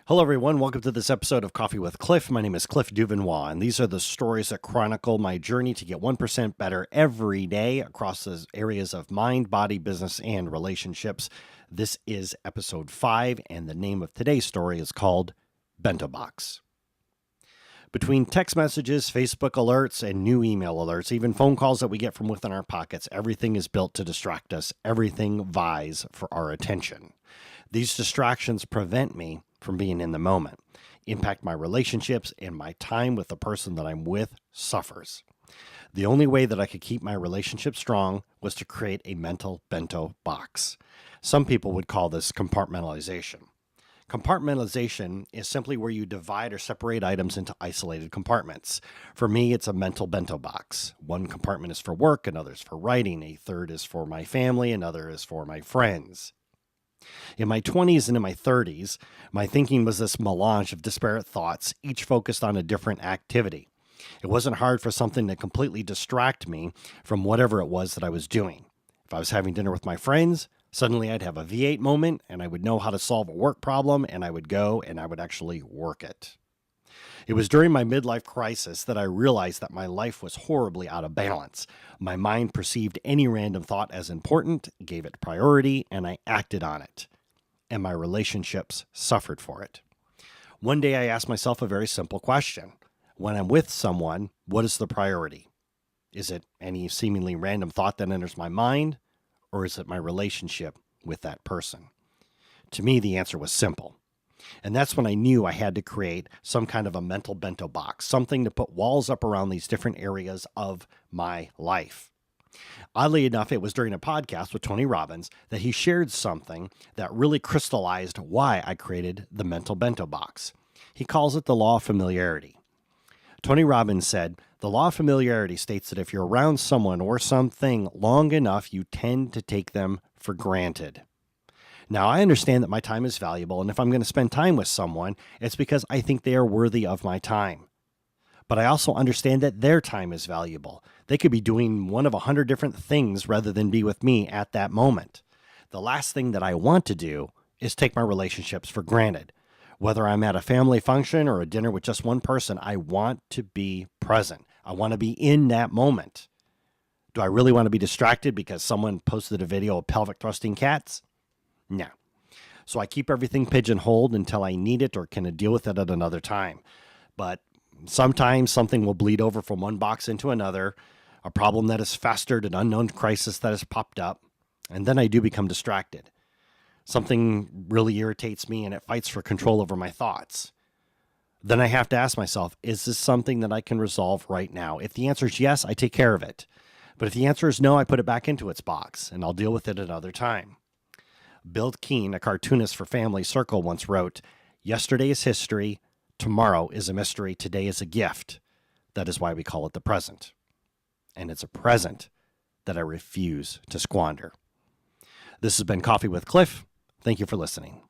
Hello, everyone. Welcome to this episode of Coffee with Cliff. My name is Cliff Duvenois, and these are the stories that chronicle my journey to get 1% better every day across the areas of mind, body, business, and relationships. This is episode 5, and the name of today's story is called Bento Box. Between text messages, Facebook alerts, and new email alerts, even phone calls that we get from within our pockets, everything is built to distract us. Everything vies for our attention. These distractions prevent me from being in the moment, impact my relationships, and my time with the person that I'm with suffers. The only way that I could keep my relationship strong was to create a mental bento box. Some people would call this compartmentalization. Compartmentalization is simply where you divide or separate items into isolated compartments. For me, it's a mental bento box. One compartment is for work, another is for writing, a third is for my family, another is for my friends. In my 20s and in my 30s, my thinking was this melange of disparate thoughts, each focused on a different activity. It wasn't hard for something to completely distract me from whatever it was that I was doing. If I was having dinner with my friends, suddenly I'd have a V8 moment and I would know how to solve a work problem and I would go and I would actually work it. It was during my midlife crisis that I realized that my life was horribly out of balance. My mind perceived any random thought as important, gave it priority, and I acted on it. And my relationships suffered for it. One day I asked myself a very simple question. When I'm with someone, what is the priority? Is it any seemingly random thought that enters my mind, or is it my relationship with that person? To me, the answer was simple. And that's when I knew I had to create some kind of a mental bento box, something to put walls up around these different areas of my life. Oddly enough, it was during a podcast with Tony Robbins that he shared something that really crystallized why I created the mental bento box. He calls it the law of familiarity. Tony Robbins said, the law of familiarity states that if you're around someone or something long enough, you tend to take them for granted. Now, I understand that my time is valuable, and if I'm going to spend time with someone, it's because I think they are worthy of my time. But I also understand that their time is valuable. They could be doing one of 100 different things rather than be with me at that moment. The last thing that I want to do is take my relationships for granted. Whether I'm at a family function or a dinner with just one person, I want to be present. I want to be in that moment. Do I really want to be distracted because someone posted a video of pelvic thrusting cats? No. So I keep everything pigeonholed until I need it or can deal with it at another time. But sometimes something will bleed over from one box into another, a problem that has festered, an unknown crisis that has popped up, and then I do become distracted. Something really irritates me and it fights for control over my thoughts. Then I have to ask myself, is this something that I can resolve right now? If the answer is yes, I take care of it. But if the answer is no, I put it back into its box and I'll deal with it another time. Bill Keane, a cartoonist for Family Circle, once wrote, "Yesterday is history, tomorrow is a mystery, today is a gift. That is why we call it the present." And it's a present that I refuse to squander. This has been Coffee with Cliff. Thank you for listening.